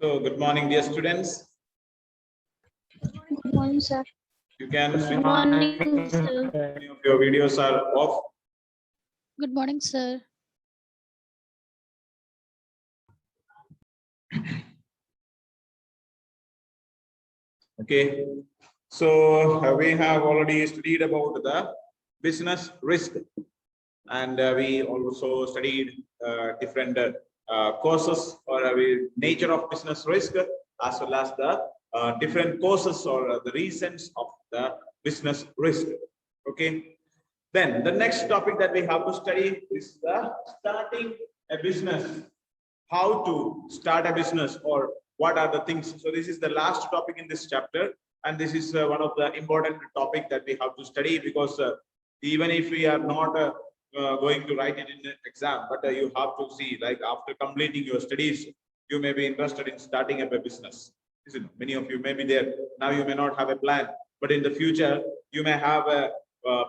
So, good morning, dear students. Good morning, sir. You can switch. Good morning, sir. Many of your videos are off. Good morning, sir. Okay. So, we have already studied about the business risk, and we also studied different courses or nature of business risk, as well as the different causes or the reasons of the business risk. Okay. Then the next topic that we have to study is the starting a business. How to start a business, or what are the things. So this is the last topic in this chapter, and this is one of the important topic that we have to study, because even if we are not going to write it in an exam, but you have to see, like, after completing your studies, you may be interested in starting up a business. Many of you may be there now. You may not have a plan, but in the future you may have a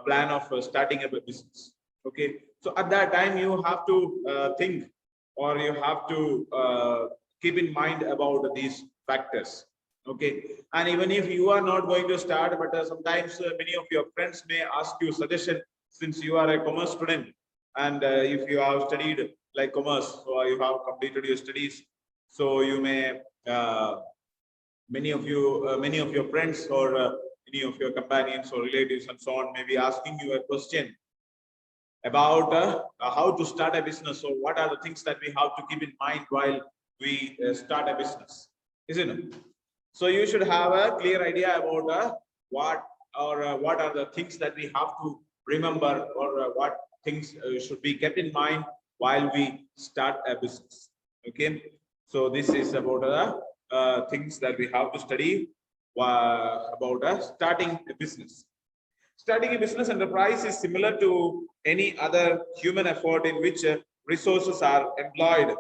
plan of starting up a business. Okay, so at that time you have to think, or you have to keep in mind about these factors. Okay, and even if you are not going to start, but sometimes many of your friends may ask you suggestion, since you are a commerce student, and if you have studied like commerce, so you have completed your studies, so you may many of your friends, or many of your companions or relatives and so on, may be asking you a question about how to start a business. So what are the things that we have to keep in mind while we start a business, isn't it? So you should have a clear idea about what are the things that we have to remember, or what things should be kept in mind while we start a business. Okay, so this is about things that we have to study about starting a business. Starting a business enterprise is similar to any other human effort in which resources are employed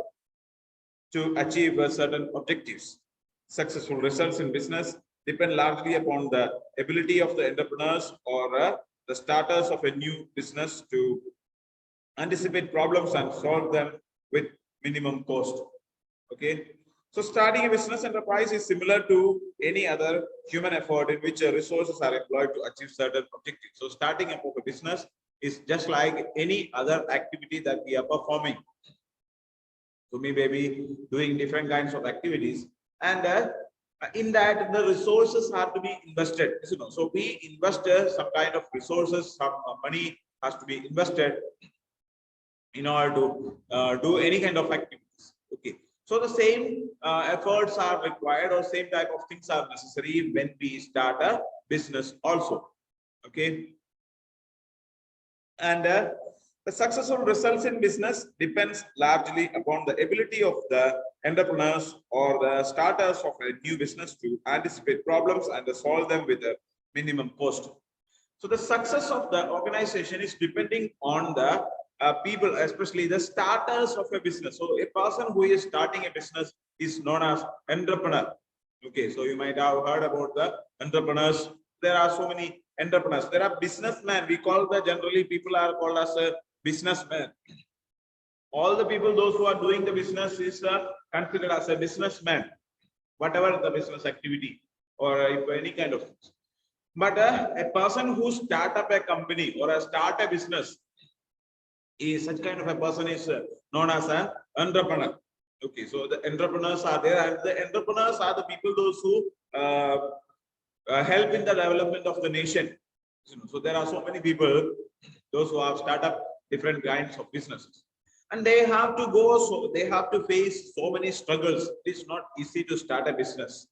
to achieve certain objectives. Successful results in business depend largely upon the ability of the entrepreneurs, or the starters of a new business, to anticipate problems and solve them with minimum cost. Okay, so starting a business enterprise is similar to any other human effort in which resources are employed to achieve certain objectives. So starting up a business is just like any other activity that we are performing. So we may be doing different kinds of activities, and in that the resources have to be invested. So we invest some kind of resources, some money has to be invested in order to do any kind of activities. Okay, so the same efforts are required, or same type of things are necessary when we start a business also. Okay, and the successful results in business depends largely upon the ability of the entrepreneurs or the starters of a new business to anticipate problems and solve them with a minimum cost. So the success of the organization is depending on the people, especially the starters of a business. So a person who is starting a business is known as entrepreneur. Okay, so you might have heard about the entrepreneurs. There are so many entrepreneurs. There are businessmen. We call the, generally people are called as a businessman. All the people, those who are doing the business, is considered as a businessman, whatever the business activity, or if any kind of things. But a person who start up a company or start a business, is such kind of a person is known as an entrepreneur. Okay, so the entrepreneurs are there, and the entrepreneurs are the people, those who help in the development of the nation. So there are so many people, those who have started up different kinds of businesses, and they have to go, so they have to face so many struggles. It's not easy to start a business.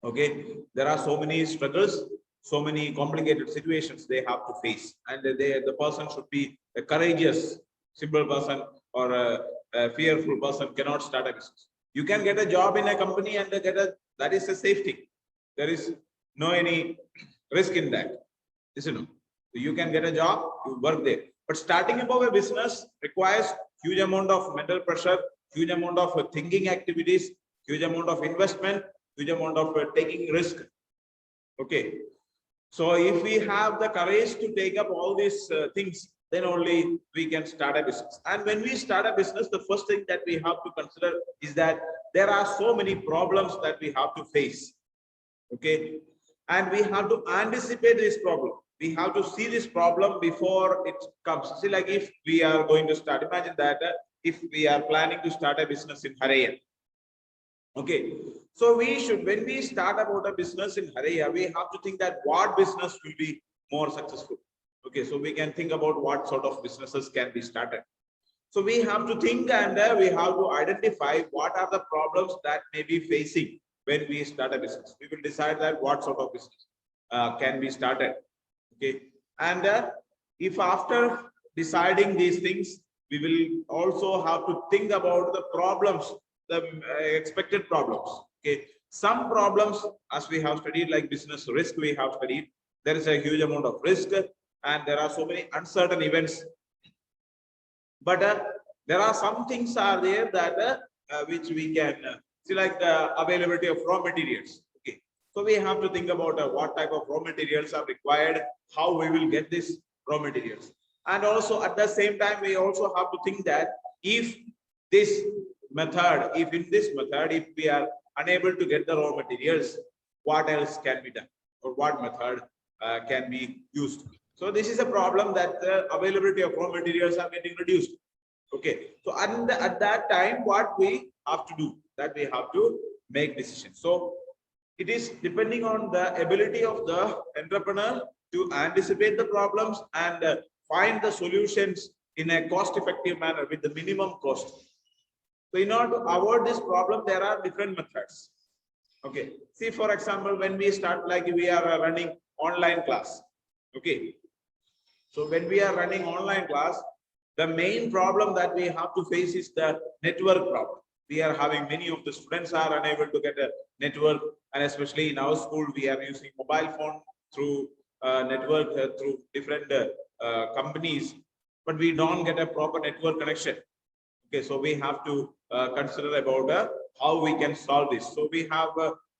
Okay, there are so many struggles, so many complicated situations they have to face, and the person should be a courageous, simple person, or a fearful person cannot start a business. You can get a job in a company and that is a safety. There is no any risk in that. So you can get a job, you work there. But starting up a business requires huge amount of mental pressure, huge amount of thinking activities, huge amount of investment, huge amount of taking risk. Okay, so if we have the courage to take up all these things, then only we can start a business. And when we start a business, the first thing that we have to consider is that there are so many problems that we have to face. Okay, and we have to anticipate this problem. We have to see this problem before it comes. See, like if we are going to start, imagine that if we are planning to start a business in Haraya. Okay, so we should, when we start about a business in Haraya, we have to think that what business will be more successful. Okay, so we can think about what sort of businesses can be started. So we have to think and we have to identify what are the problems that may be facing when we start a business. We will decide that what sort of business can be started. Okay, and if after deciding these things, we will also have to think about the problems, the expected problems. Okay, some problems, as we have studied, like business risk, we have studied, there is a huge amount of risk and there are so many uncertain events. But there are some things are there that which we can see, like the availability of raw materials. Okay, so we have to think about what type of raw materials are required, how we will get this raw materials, and also at the same time we also have to think that if this method, if in this method, if we are unable to get the raw materials, what else can be done, or what method can be used. So this is a problem that the availability of raw materials are getting reduced. Okay, so at that time, what we have to do, that we have to make decisions. So it is depending on the ability of the entrepreneur to anticipate the problems and find the solutions in a cost-effective manner with the minimum cost. So in order to avoid this problem, there are different methods. Okay, see, for example, when we start, like we are running online class. Okay, so when we are running online class, the main problem that we have to face is the network problem. We are having, many of the students are unable to get a network, and especially in our school, we are using mobile phone through network through different companies, but we don't get a proper network connection. Okay, so we have to consider about how we can solve this. So we have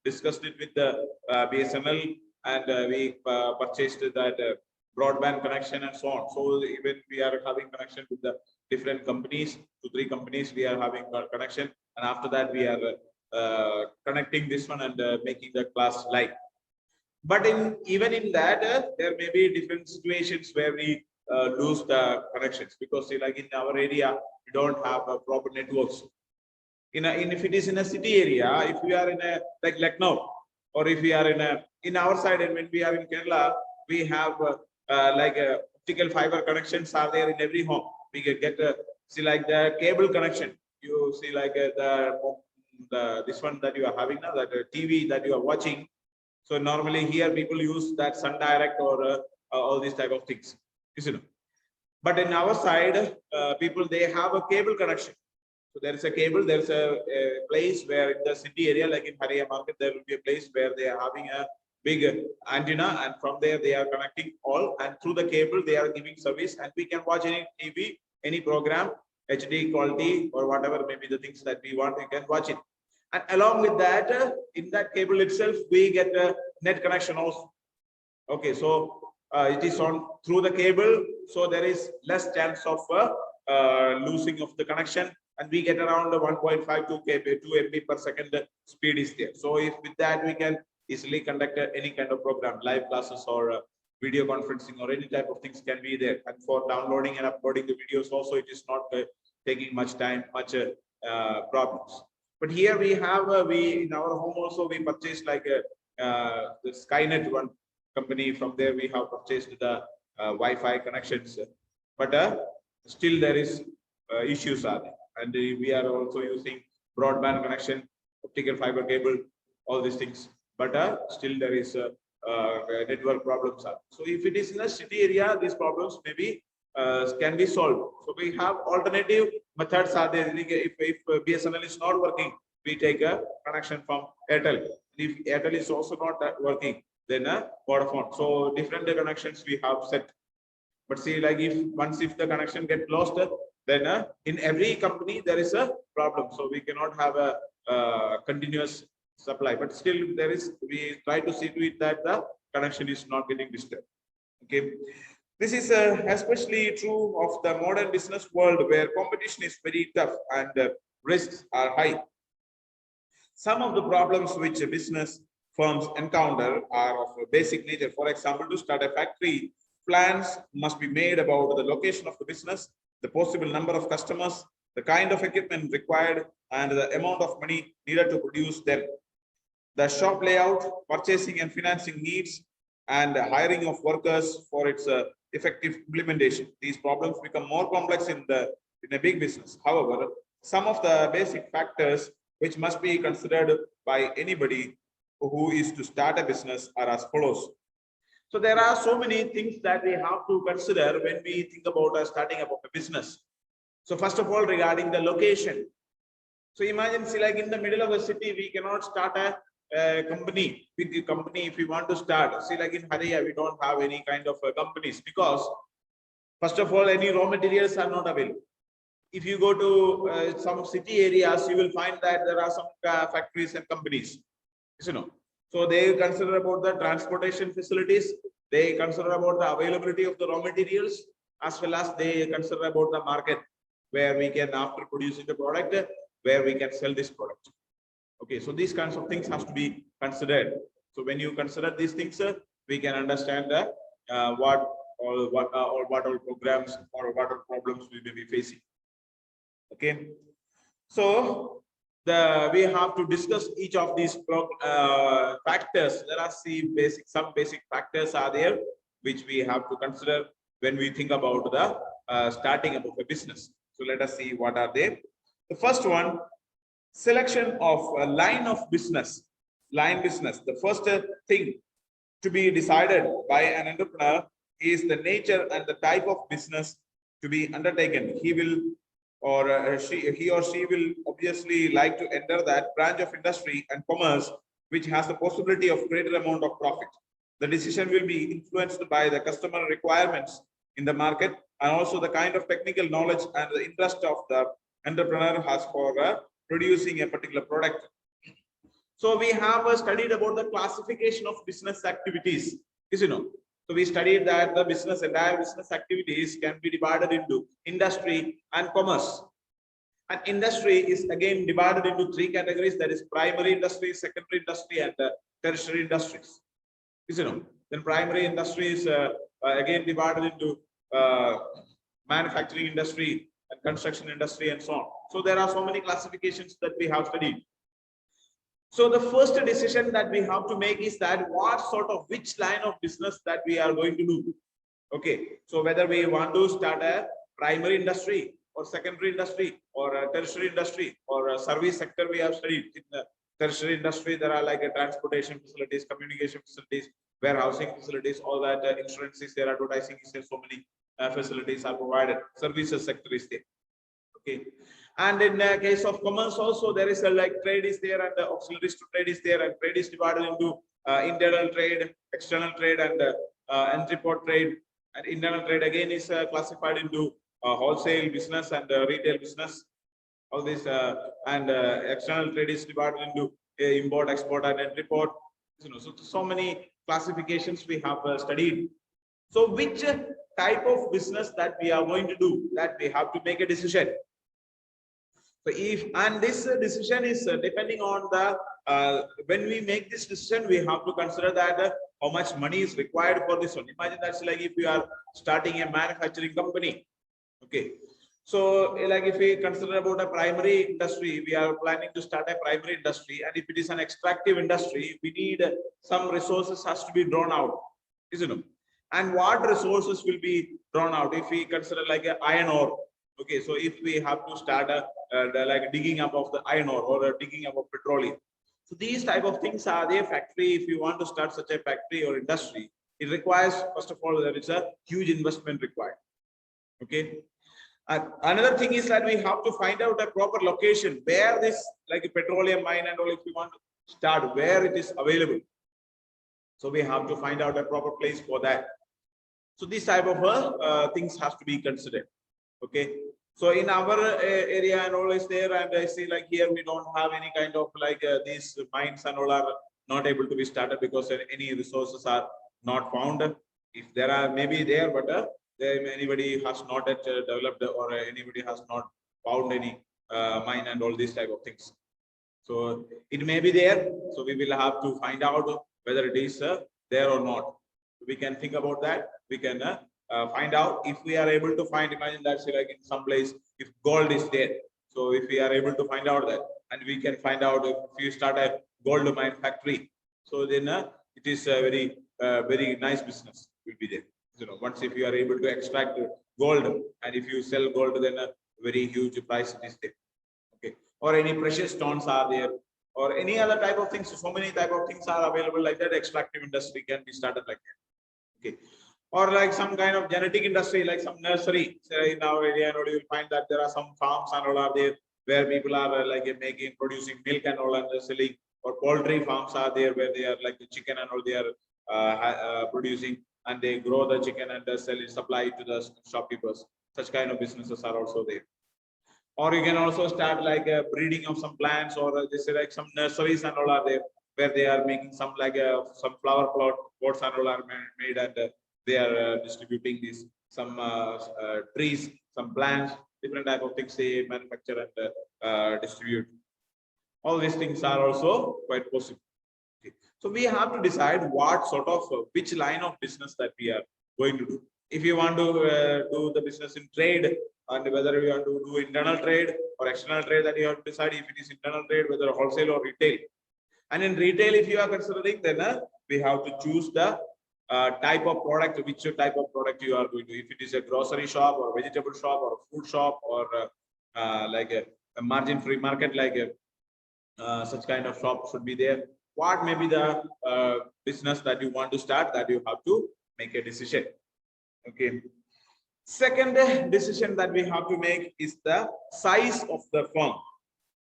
discussed it with the BSNL, and we purchased that broadband connection and so on. So even we are having connection with the different companies, 2-3 companies we are having connection, and after that we are connecting this one and making the class live. But even in that, there may be different situations where we lose the connections, because see, like in our area, we don't have proper networks. If it is in a city area, if we are in a like Lucknow, or if we are in our side, and when we are in Kerala, we have like optical fiber connections are there in every home. We can get see, like the cable connection. You see, like the this one that you are having now, that TV that you are watching. So normally here people use that Sun Direct or all these type of things, you know. But in our side, people, they have a cable connection. So there is a cable, there is a place where in the city area, like in Haraya market, there will be a place where they are having a big antenna, and from there they are connecting all, and through the cable they are giving service, and we can watch any TV, any program, HD quality or whatever may be the things that we want, we can watch it. And along with that, in that cable itself, we get a net connection also. Okay, so it is on through the cable, so there is less chance of losing of the connection, and we get around 1.5 to 2 MB per second speed is there. So if with that we can easily conduct any kind of program, live classes or video conferencing or any type of things can be there. And for downloading and uploading the videos also, it is not taking much time, much problems. But here we have we in our home also we purchased like the Skynet one company. From there we have purchased the Wi-Fi connections, but still there is issues are there, and we are also using broadband connection, optical fiber cable, all these things, but still there is network problems are. So if it is in a city area, these problems maybe can be solved. So we have alternative methods are there. If BSNL is not working, we take a connection from Airtel. If Airtel is also not working, then Vodafone. So different connections we have set. But see, like if the connection get lost, then in every company there is a problem. So we cannot have a continuous supply. But still there is, we try to see to it that the connection is not getting disturbed. Okay. This is especially true of the modern business world, where competition is very tough and risks are high. some of the problems which business firms encounter are of a basic nature. For example, to start a factory, plans must be made about the location of the business, the possible number of customers, the kind of equipment required, and the amount of money needed to produce them. The shop layout, purchasing and financing needs, and the hiring of workers for its effective implementation. These problems become more complex in a big business. However, some of the basic factors which must be considered by anybody who is to start a business are as follows. So there are so many things that we have to consider when we think about starting up a business. So first of all, regarding the location. So imagine, see, like in the middle of a city, we cannot start a company, big company. If we want to start, see, like in Haria, we don't have any kind of companies, because first of all, any raw materials are not available. If you go to some city areas, you will find that there are some factories and companies, you know. So they consider about the transportation facilities, they consider about the availability of the raw materials, as well as they consider about the market where we can, after producing the product, where we can sell this product. Okay, so these kinds of things have to be considered. So when you consider these things, we can understand what all programs or what all problems we may be facing. Okay, so we have to discuss each of these factors. Let us see some basic factors are there which we have to consider when we think about the starting of a business. So let us see what are they. The first one, selection of a line of business. Line business. The first thing to be decided by an entrepreneur is the nature and the type of business to be undertaken. He or she will obviously like to enter that branch of industry and commerce which has the possibility of greater amount of profit. The decision will be influenced by the customer requirements in the market, and also the kind of technical knowledge and the interest of the entrepreneur has for producing a particular product. So we have studied about the classification of business activities, you know. So we studied that the entire business activities can be divided into industry and commerce. And industry is again divided into three categories, that is primary industry, secondary industry, and tertiary industries. You know, then primary industry is again divided into manufacturing industry and construction industry and so on. So there are so many classifications that we have studied. So the first decision that we have to make is that which line of business that we are going to do. Okay, so whether we want to start a primary industry or secondary industry or a tertiary industry or a service sector, we have studied. In the tertiary industry, there are like a transportation facilities, communication facilities, warehousing facilities, all that, insurance is there, advertising is there, so many facilities are provided. Services sector is there. Okay, and in the case of commerce also, there is a like trade is there, and the auxiliaries to trade is there, and trade is divided into internal trade, external trade, and entry-port trade. And internal trade again is classified into wholesale business and retail business. All this and external trade is divided into import, export, and entry-port. You know, so many classifications we have studied. So which type of business that we are going to do, that we have to make a decision. So this decision is depending on the when we make this decision, we have to consider that how much money is required for this one. Imagine that's like if you are starting a manufacturing company. Okay, so like if we consider about a primary industry, we are planning to start a primary industry, and if it is an extractive industry, we need some resources has to be drawn out, isn't it? And what resources will be drawn out if we consider like an iron ore. Okay, so if we have to start like digging up of the iron ore or digging up of petroleum. So these type of things are their factory. If you want to start such a factory or industry, it requires, first of all, there is a huge investment required. Okay. Another thing is that we have to find out a proper location where this like a petroleum mine and all, if we want to start, where it is available. So we have to find out a proper place for that. So these type of things have to be considered. Okay, so in our area and all is there, and I see like here we don't have any kind of like these mines and all are not able to be started because any resources are not found. If there are, maybe there, but anybody has not yet developed or anybody has not found any mine and all these type of things. So it may be there. So we will have to find out whether it is there or not. We can think about that. We can find out if we are able to find. Imagine that, say, like in some place, if gold is there. So if we are able to find out that, and we can find out if you start a gold mine factory, so then it is a very nice business will be there. You know, once if you are able to extract gold, and if you sell gold, then a very huge price it is there. Okay, or any precious stones are there, or any other type of things. So many type of things are available like that. Extractive industry can be started like that. Okay, or like some kind of genetic industry, like some nursery. Say in our area, and you will find that there are some farms and all are there where people are producing milk and all and selling. Or poultry farms are there where they are like the chicken and all they are producing, and they grow the chicken and sell it, supply it to the shopkeepers. Such kind of businesses are also there. Or you can also start like a breeding of some plants, or they say like some nurseries and all are there where they are making some like some flower pots and all are made, and they are distributing these some trees, some plants, different type of things they manufacture and distribute. All these things are also quite possible. Okay. So we have to decide what sort of which line of business that we are going to do. If you want to do the business in trade, and whether you want to do internal trade or external trade, that you have to decide. If it is internal trade, whether wholesale or retail. And in retail, if you are considering, then we have to choose the type of product, which type of product you are going to. If it is a grocery shop or vegetable shop or food shop or like a margin-free market, like such kind of shop should be there. What may be the business that you want to start, that you have to make a decision. Okay. Second decision that we have to make is the size of the firm.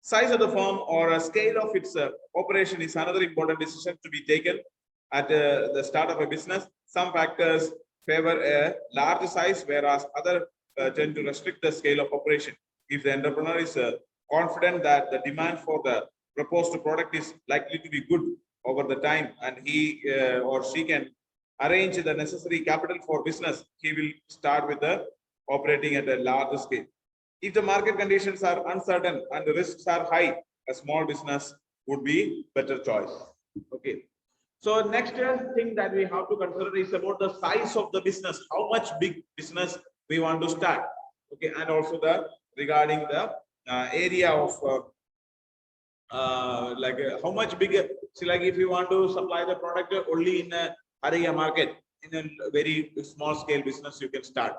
Size of the firm or a scale of its operation is another important decision to be taken at the start of a business. Some factors favor a large size, whereas other tend to restrict the scale of operation. If the entrepreneur is confident that the demand for the proposed product is likely to be good over the time, and he or she can arrange the necessary capital for business, he will start with the operating at a larger scale. If the market conditions are uncertain and the risks are high, a small business would be better choice. Okay. So next thing that we have to consider is about the size of the business, how much big business we want to start. Okay, and also the regarding the area of how much bigger. See, like if you want to supply the product only in a area market, in a very small scale business, you can start.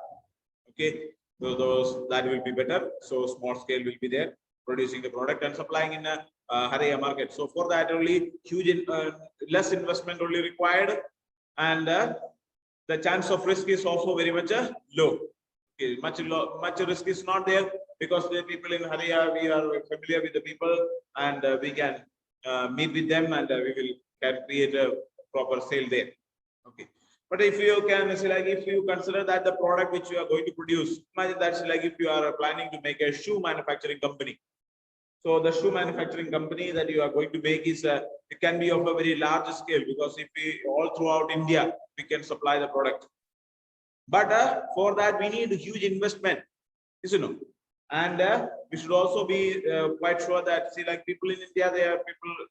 Okay, so those that will be better. So small scale will be there, producing the product and supplying in a area market. So for that only huge less investment only required, and the chance of risk is also very much low. Okay, much risk is not there, because the people in Haria, we are familiar with the people, and we can meet with them, and we can create a proper sale there. Okay, but if you can say, like if you consider that the product which you are going to produce, imagine that's like if you are planning to make a shoe manufacturing company. So the shoe manufacturing company that you are going to make is it can be of a very large scale, because if we all throughout India we can supply the product. But for that we need a huge investment, you know, and we should also be quite sure that, see, like people in India,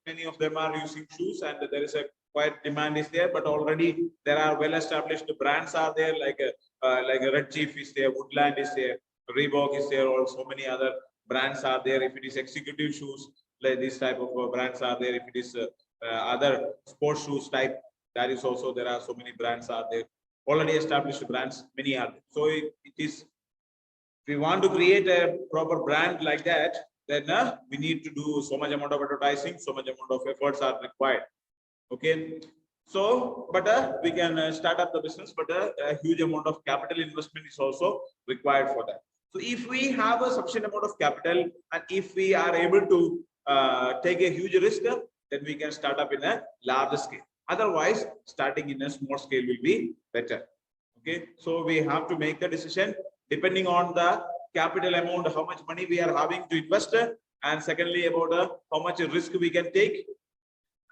many of them are using shoes, and there is a quite demand is there, but already there are well established brands are there, like a Red Chief is there, Woodland is there, Reebok is there, or so many other brands are there. If it is executive shoes, like this type of brands are there. If it is other sports shoes type, that is also, there are so many brands are there, already established brands, many are there. So it is, if we want to create a proper brand like that, then we need to do so much amount of advertising, so much amount of efforts are required. Okay, so but we can start up the business, but a huge amount of capital investment is also required for that. So if we have a sufficient amount of capital, and if we are able to take a huge risk, then we can start up in a larger scale. Otherwise, starting in a small scale will be better. Okay, so we have to make the decision depending on the capital amount, how much money we are having to invest, and secondly about how much risk we can take,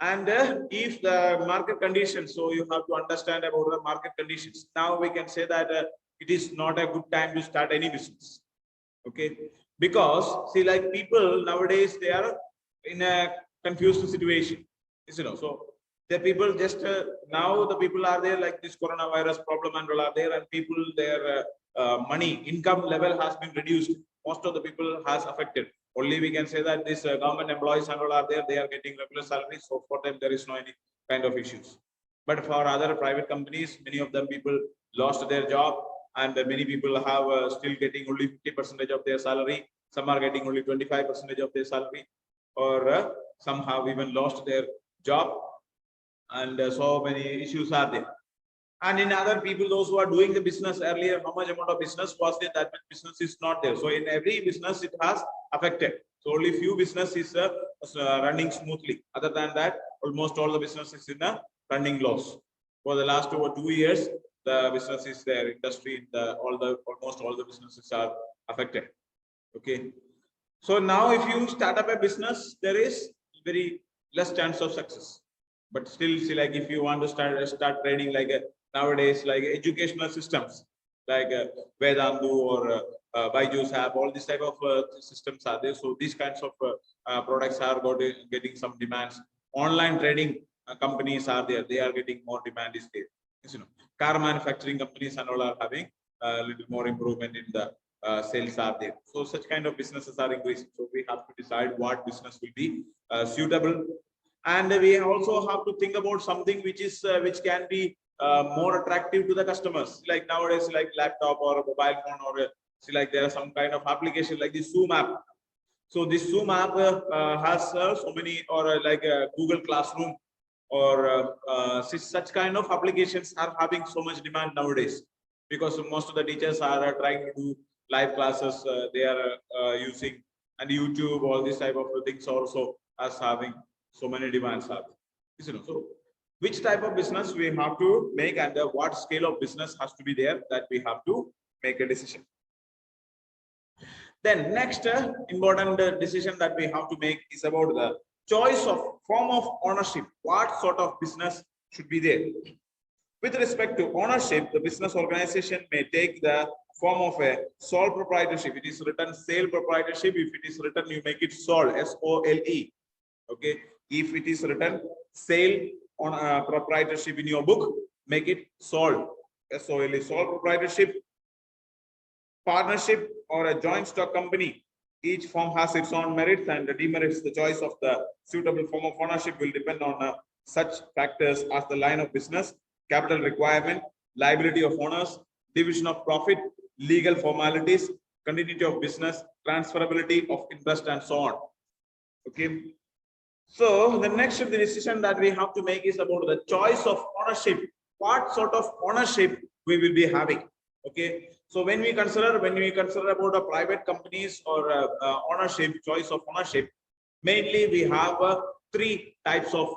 and if the market conditions. So you have to understand about the market conditions. Now we can say that it is not a good time to start any business. Okay, because see, like people nowadays, they are in a confused situation. So the people just now the people are there like this coronavirus problem and all are there, and people their money income level has been reduced. Most of the people has affected. Only we can say that this government employees and all are there, they are getting regular salaries, so for them there is no any kind of issues. But for other private companies, many of them people lost their job, and many people have still getting only 50% of their salary. Some are getting only 25% of their salary, or some have even lost their job, and so many issues are there. And in other people, those who are doing the business earlier, how much amount of business was there, that much business is not there. So in every business it has affected. So only few business is running smoothly. Other than that, almost all the business is in a running loss. For the last over 2 years, the business is there, industry, almost all the businesses are affected. Okay. So now if you start up a business, there is very less chance of success. But still, see, like if you want to start trading like nowadays, like educational systems, like Vedantu or Byju's app, all these type of systems are there. So these kinds of products are getting some demands. Online trading companies are there; they are getting more demand is there. Car manufacturing companies and all are having a little more improvement in the sales are there. So such kind of businesses are increasing. So we have to decide what business will be suitable. And we also have to think about something which is which can be more attractive to the customers. Like nowadays, like laptop or a mobile phone, or see, like there are some kind of application like the Zoom app. So this Zoom app has so many, or like Google Classroom, or such kind of applications are having so much demand nowadays, because most of the teachers are trying to do live classes. They are using, and YouTube, all these type of things also as having so many demands are there. So which type of business we have to make, and what scale of business has to be there, that we have to make a decision. Then next important decision that we have to make is about the choice of form of ownership. What sort of business should be there? With respect to ownership, the business organization may take the form of a sole proprietorship. It is written sale proprietorship. If it is written, you make it sole, S-O-L-E. Okay. If it is written sale on proprietorship in your book, make it sole, S-O-L-E, sole proprietorship. Partnership or a joint stock company. Each form has its own merits and demerits. The choice of the suitable form of ownership will depend on such factors as the line of business, capital requirement, liability of owners, division of profit, legal formalities, continuity of business, transferability of interest, and so on. Okay. So the next decision that we have to make is about the choice of ownership. What sort of ownership we will be having? Okay. So when we consider about the private companies or ownership, choice of ownership, mainly we have three types of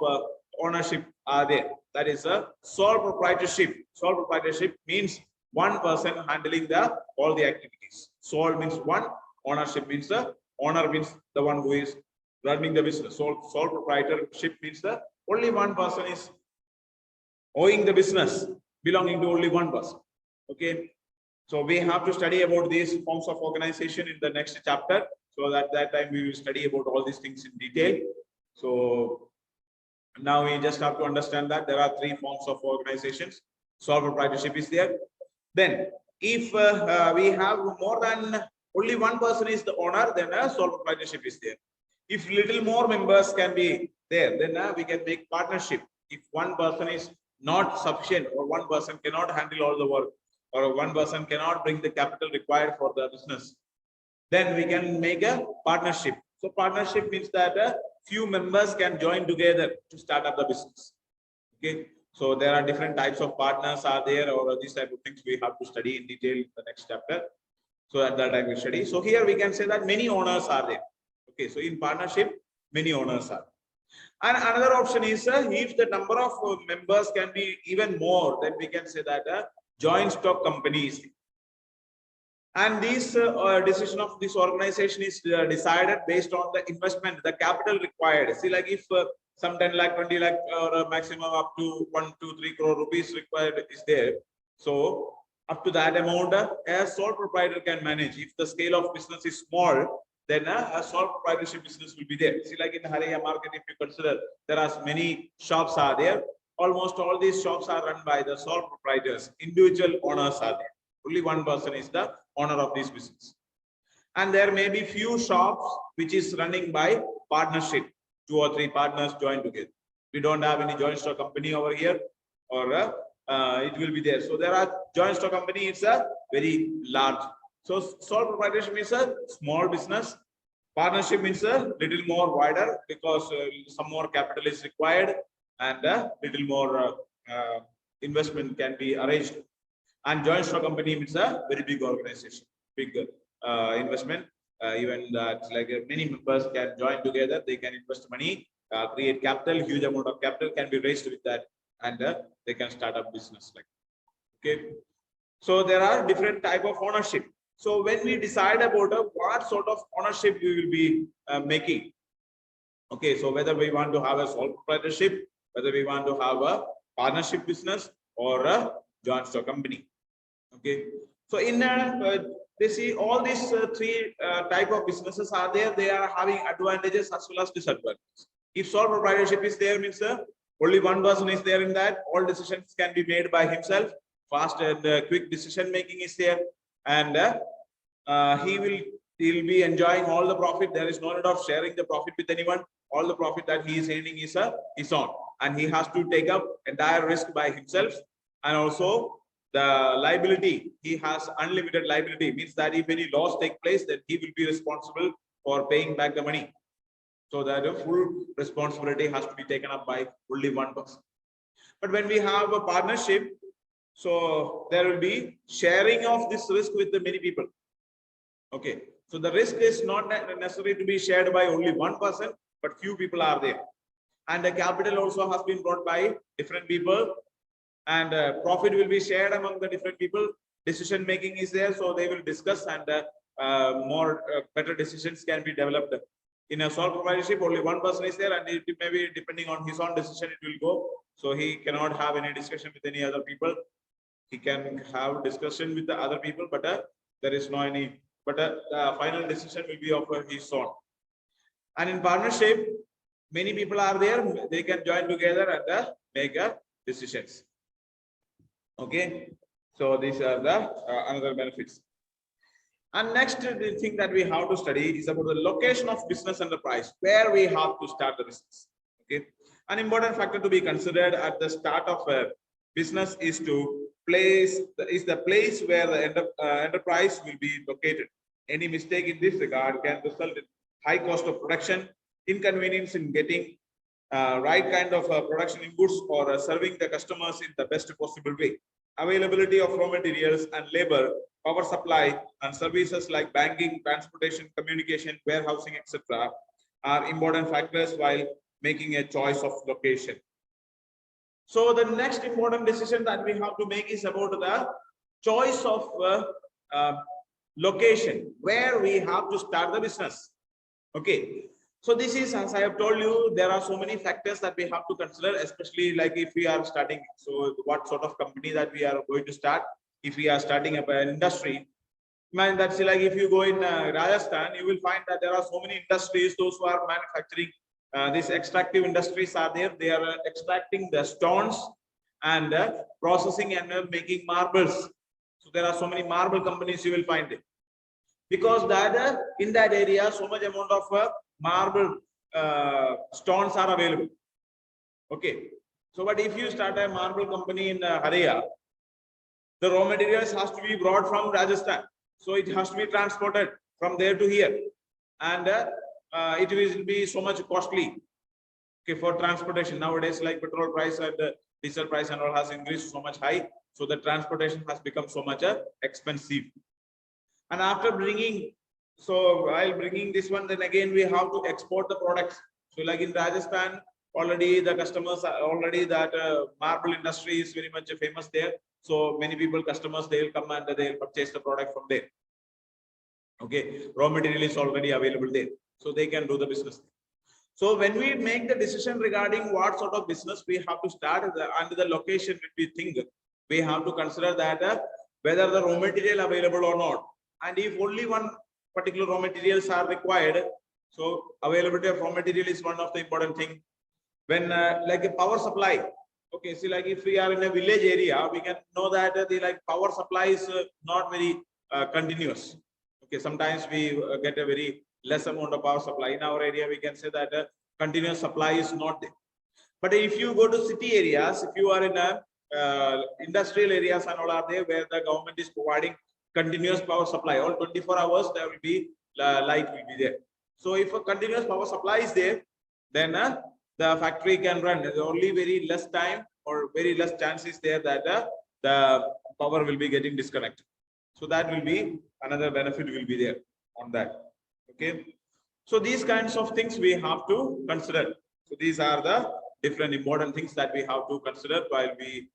ownership are there. That is a sole proprietorship. Sole proprietorship means one person handling all the activities. Sole means one, ownership means the owner means the one who is running the business. Sole proprietorship means the only one person is owning the business, belonging to only one person. Okay. So we have to study about these forms of organization in the next chapter. So that time we will study about all these things in detail. So now we just have to understand that there are three forms of organizations. Sole proprietorship is there. Then if we have more than only one person is the owner, then a sole proprietorship is there. If little more members can be there, then we can make partnership. If one person is not sufficient, or one person cannot handle all the work, or one person cannot bring the capital required for the business, then we can make a partnership. So partnership means that a few members can join together to start up the business. Okay. So there are different types of partners are there, or these type of things we have to study in detail in the next chapter. So at that time we study. So here we can say that many owners are there. Okay. So in partnership, many owners are. And another option is if the number of members can be even more, then we can say that joint stock companies. And this decision of this organization is decided based on the investment, the capital required. See, like if some 10 lakh, 20 lakh, or maximum up to 1, 2, 3 crore rupees required is there. So up to that amount, a sole proprietor can manage. If the scale of business is small, then a sole proprietorship business will be there. See, like in Haraya market, if you consider, there are many shops are there. Almost all these shops are run by the sole proprietors. Individual owners are there. Only one person is the owner of this business. And there may be few shops which is running by partnership. 2 or 3 partners join together. We don't have any joint stock company over here, or it will be there. So there are joint stock company. It's a very large. So sole proprietorship means a small business. Partnership means a little more wider because some more capital is required and a little more investment can be arranged. And joint stock company means a very big organization, big investment. Even that like many members can join together, they can invest money, create capital, huge amount of capital can be raised with that, and they can start a business like. Okay, so there are different type of ownership. So when we decide about what sort of ownership we will be making, okay, so whether we want to have a sole proprietorship, whether we want to have a partnership business or a joint stock company. Okay, so in they see all these 3 type of businesses are there. They are having advantages as well as disadvantages. If sole proprietorship is there, means only one person is there in that. All decisions can be made by himself. Fast and quick decision making is there, and he'll be enjoying all the profit. There is no need of sharing the profit with anyone. All the profit that he is earning is his own, and he has to take up entire risk by himself. And also the liability, he has unlimited liability, means that if any loss take place, then he will be responsible for paying back the money. So that the full responsibility has to be taken up by only one person. But when we have a partnership, so there will be sharing of this risk with the many people. Okay, so the risk is not necessary to be shared by only one person, but few people are there. And the capital also has been brought by different people, and profit will be shared among the different people. Decision making is there, so they will discuss, and better decisions can be developed. In a sole proprietorship, only one person is there, and it may be depending on his own decision, it will go. So he cannot have any discussion with any other people. He can have discussion with the other people, but there is no any, but the final decision will be of his own. And in partnership, many people are there, they can join together and make decisions. Okay, so these are the another benefits. And next the thing that we have to study is about the location of business enterprise, where we have to start the business. Okay, an important factor to be considered at the start of a business is the place where the enterprise will be located. Any mistake in this regard can result in high cost of production, inconvenience in getting right kind of production inputs, or serving the customers in the best possible way. Availability of raw materials and labor, power supply, and services like banking, transportation, communication, warehousing, etc. are important factors while making a choice of location. So the next important decision that we have to make is about the choice of location, where we have to start the business. Okay, so this is, as I have told you, there are so many factors that we have to consider, especially like if we are starting, so what sort of company that we are going to start. If we are starting up an industry, man, that's like if you go in Rajasthan, you will find that there are so many industries, those who are manufacturing these extractive industries are there. They are extracting the stones and processing and making marbles. So there are so many marble companies you will find it, because that in that area so much amount of marble stones are available. Okay, so but if you start a marble company in Haraya, the raw materials has to be brought from Rajasthan, so it has to be transported from there to here, and it will be so much costly. Okay, for transportation nowadays, like petrol price and diesel price and all has increased so much high, so the transportation has become so much expensive. And after bringing, so while bringing this one, then again we have to export the products. So like in Rajasthan, already the customers are already that marble industry is very much famous there. So many people, customers, they will come and they will purchase the product from there. Okay, raw material is already available there, so they can do the business. So when we make the decision regarding what sort of business we have to start under the location, we think we have to consider that whether the raw material available or not. And if only one particular raw materials are required. So availability of raw material is one of the important thing. When like a power supply, okay, see, like if we are in a village area, we can know that the like power supply is not very continuous. Okay, sometimes we get a very less amount of power supply. In our area, we can say that continuous supply is not there. But if you go to city areas, if you are in a industrial areas and all are there where the government is providing continuous power supply, all 24 hours there will be light will be there. So if a continuous power supply is there, then the factory can run. There's only very less time or very less chances there that the power will be getting disconnected. So that will be another benefit will be there on that. Okay. So these kinds of things we have to consider. So these are the different important things that we have to consider while we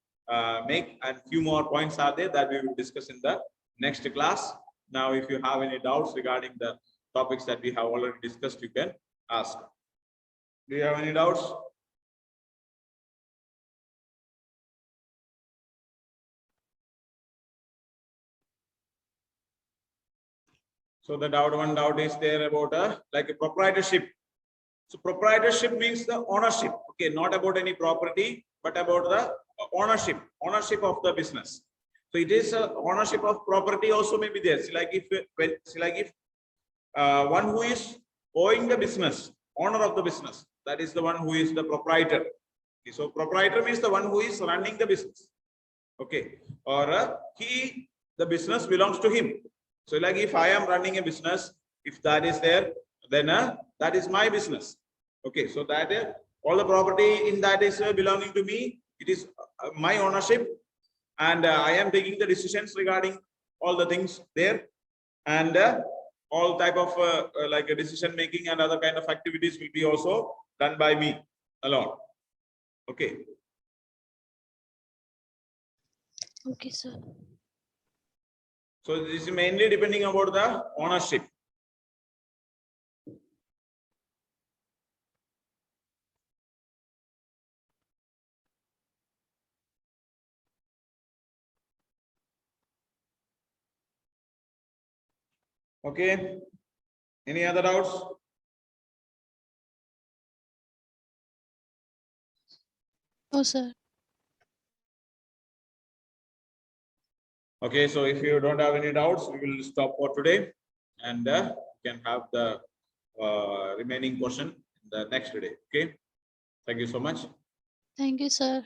make, and few more points are there that we will discuss in the next class. Now, if you have any doubts regarding the topics that we have already discussed, you can ask. Do you have any doubts? So the one doubt is there about like a proprietorship. So proprietorship means the ownership, okay, not about any property, but about the ownership of the business. So it is ownership of property also may be there. So like if one who is owning the business, owner of the business, that is the one who is the proprietor. Okay, so proprietor means the one who is running the business. Okay, or the business belongs to him. So like if I am running a business, if that is there, then that is my business. Okay, so that all the property in that is belonging to me. It is my ownership, and I am taking the decisions regarding all the things there, and all type of like a decision making and other kind of activities will be also done by me alone. Okay. Okay, sir. So this is mainly depending about the ownership. Okay. Any other doubts? No, sir. Okay, so if you don't have any doubts, we will stop for today, and you can have the remaining portion the next day. Okay. Thank you so much. Thank you, sir.